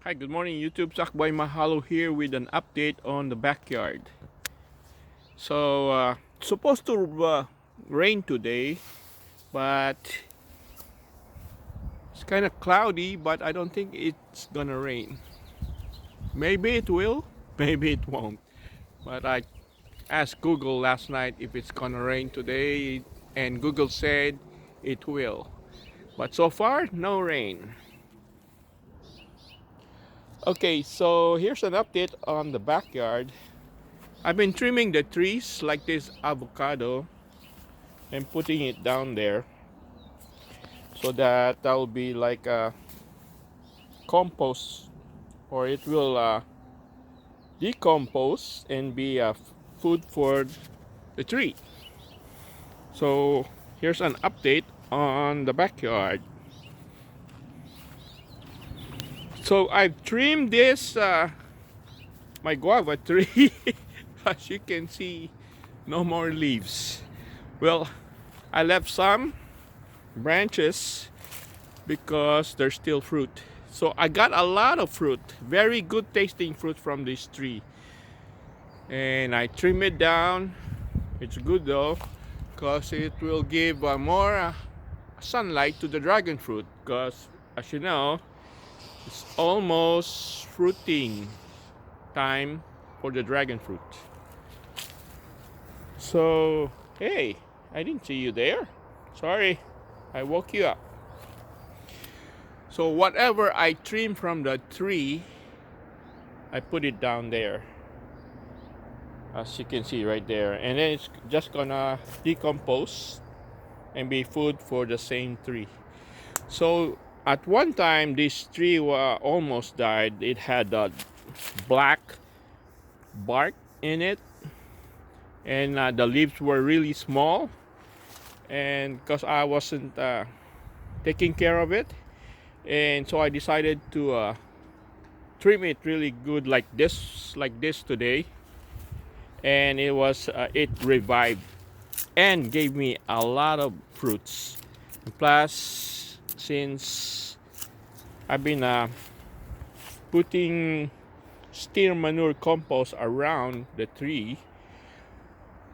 Hi, good morning YouTube. Sackboymahalo here with an update on the backyard. It's supposed to rain today, but it's kind of cloudy, but I don't think it's gonna rain. Maybe it will, maybe it won't. But I asked Google last night if it's gonna rain today, and Google said it will. But so far, no rain. Okay, so here's an update on the backyard. I've been trimming the trees like this avocado and putting it down there so that will be like a compost, or it will decompose and be food for the tree. So here's an update on the backyard. So I've trimmed this my guava tree. As you can see, no more leaves. Well, I left some branches because there's still fruit. So I got a lot of fruit, very good tasting fruit from this tree. And I trim it down. It's good though, because it will give more sunlight to the dragon fruit. Because as you know, it's almost fruiting time for the dragon fruit. So, hey, I didn't see you there. Sorry, I woke you up. So whatever I trim from the tree, I put it down there. As you can see right there. And then it's just gonna decompose and be food for the same tree. So at one time, this tree almost died. It had a black bark in it, and the leaves were really small, and because I wasn't taking care of it, and so I decided to trim it really good like this today, and it revived and gave me a lot of fruits. Plus, since I've been putting steer manure compost around the tree,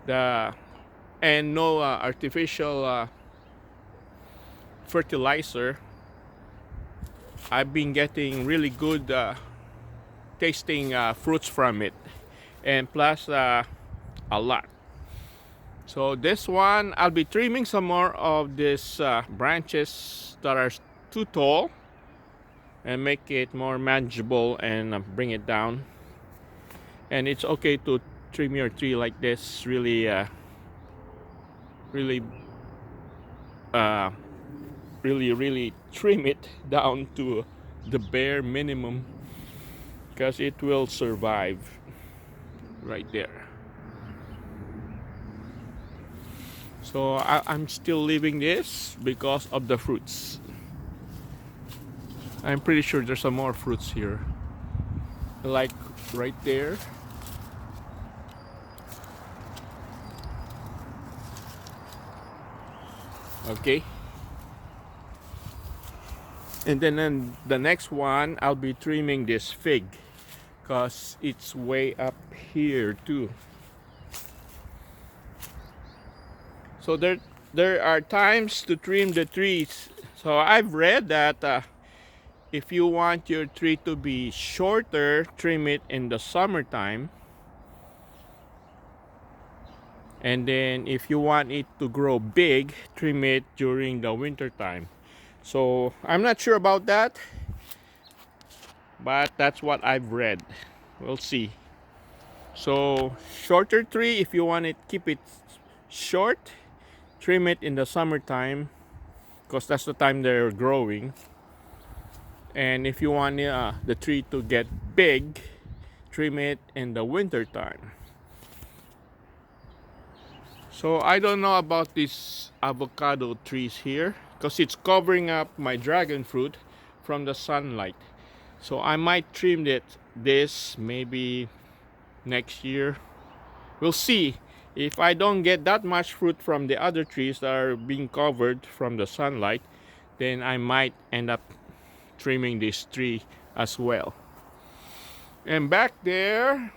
and no artificial fertilizer, I've been getting really good tasting fruits from it, and plus a lot. So this one, I'll be trimming some more of these branches that are too tall and make it more manageable and bring it down. And it's okay to trim your tree like this, really trim it down to the bare minimum, because it will survive right there. So I'm still leaving this because of the fruits. I'm pretty sure there's some more fruits here, like right there. Okay. And then the next one, I'll be trimming this fig because it's way up here too. So there are times to trim the trees. So I've read that if you want your tree to be shorter, trim it in the summertime. And then if you want it to grow big, trim it during the winter time. So I'm not sure about that, but that's what I've read. We'll see. So shorter tree, if you want it, keep it short, trim it in the summertime, because that's the time they're growing. And if you want the tree to get big, trim it in the winter time. So I don't know about these avocado trees here, because it's covering up my dragon fruit from the sunlight. So I might trim this maybe next year. We'll see. If I don't get that much fruit from the other trees that are being covered from the sunlight, then I might end up trimming this tree as well. And back there,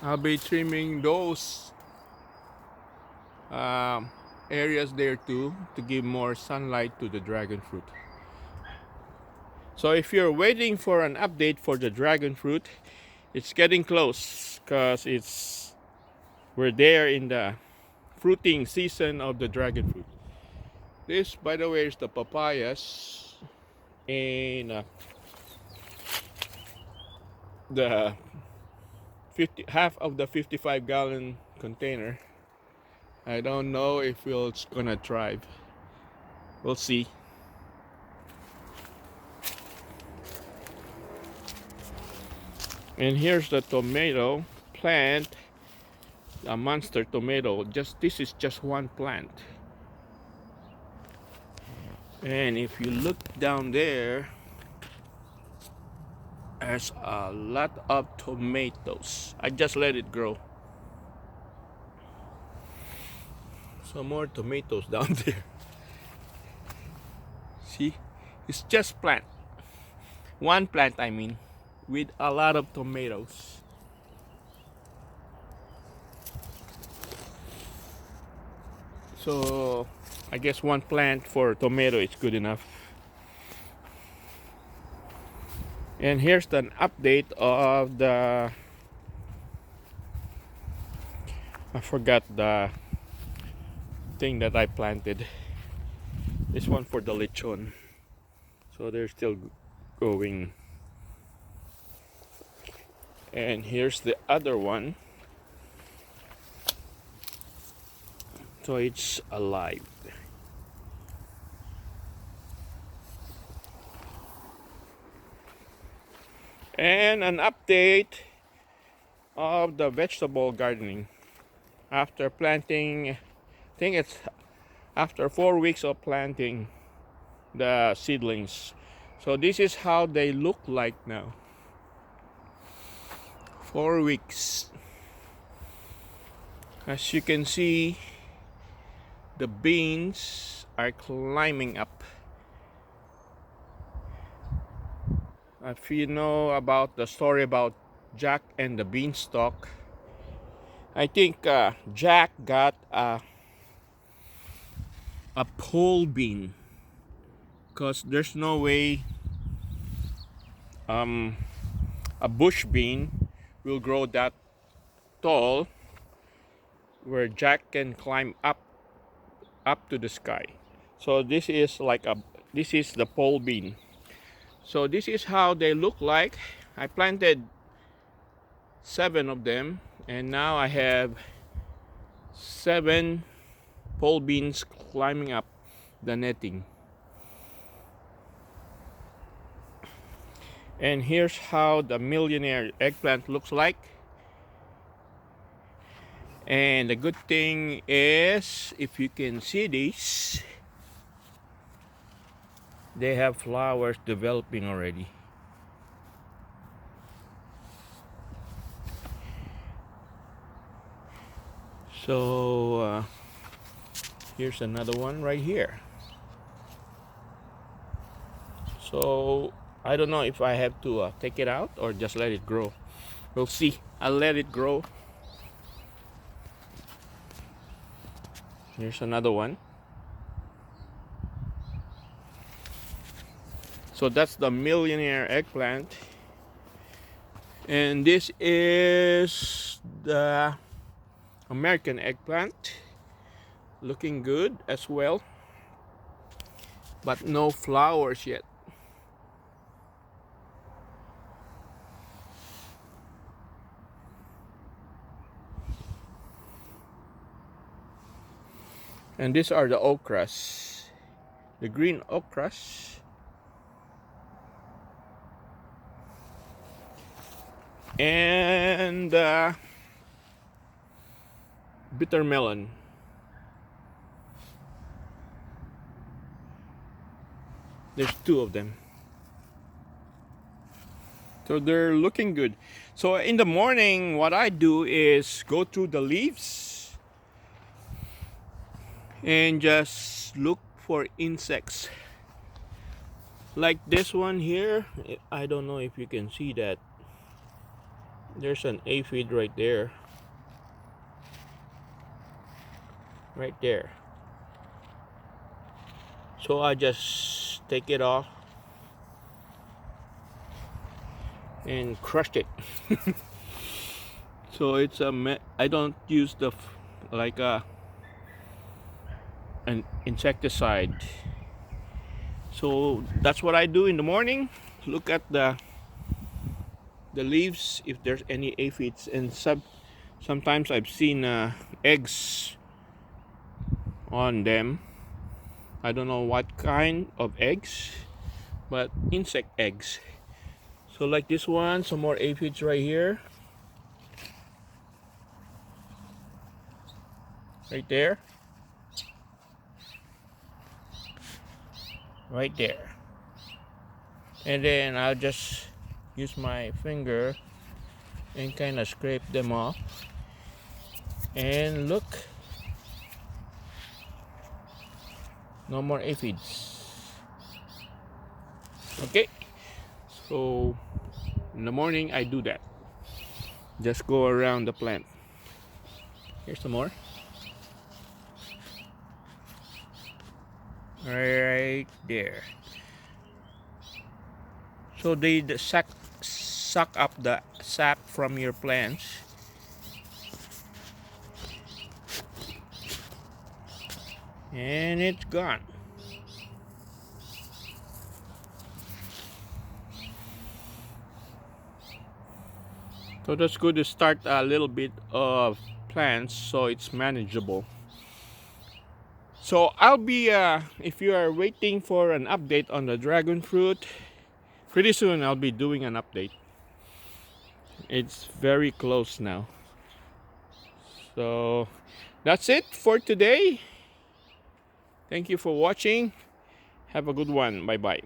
I'll be trimming those areas there too to give more sunlight to the dragon fruit. So if you're waiting for an update for the dragon fruit, it's getting close because we're there in the fruiting season of the dragon fruit. This, by the way, is the papayas in the half of the 55-gallon container. I don't know if it's gonna thrive. We'll see. And here's the tomato plant, a monster tomato. This is just one plant. And if you look down there, there's a lot of tomatoes. I just let it grow. Some more tomatoes down there. See, it's just plant. One plant, I mean, with a lot of tomatoes. So I guess one plant for tomato is good enough. And here's an update of the, I forgot the thing that I planted. This one for the lechon. So they're still going. And here's the other one. So it's alive. And an update of the vegetable gardening. After planting, I think it's after 4 weeks of planting the seedlings. So this is how they look like now. 4 weeks. As you can see, the beans are climbing up. If you know about the story about Jack and the beanstalk, I think Jack got a pole bean, because there's no way a bush bean will grow that tall where Jack can climb up to the sky. So this is the pole bean. So this is how they look like. I planted 7 of them, and now I have 7 pole beans climbing up the netting. And here's how the millionaire eggplant looks like. And the good thing is, if you can see these, they have flowers developing already. So here's another one right here. So I don't know if I have to take it out or just let it grow. We'll see. I'll let it grow. Here's another one. So that's the millionaire eggplant. And this is the American eggplant. Looking good as well, but no flowers yet. And these are the okras, the green okras. And bitter melon. There's 2 of them. So they're looking good. So in the morning, what I do is go through the leaves and just look for insects. Like this one here, I don't know if you can see that. There's an aphid right there. Right there. So I just take it off and crushed it. So it's I don't use like an insecticide. So that's what I do in the morning. Look at the leaves if there's any aphids, and sometimes I've seen eggs on them. I don't know what kind of eggs, but insect eggs. So like this one, some more aphids right here. Right there. Right there. And then I'll just use my finger and kind of scrape them off. And look, no more aphids. Okay, so in the morning I do that. Just go around the plant. Here's some more. Right there. So they suck up the sap from your plants. And it's gone. So that's good to start a little bit of plants so it's manageable. So I'll be, if you are waiting for an update on the dragon fruit, pretty soon I'll be doing an update. It's very close now. So that's it for today. Thank you for watching. Have a good one. Bye bye.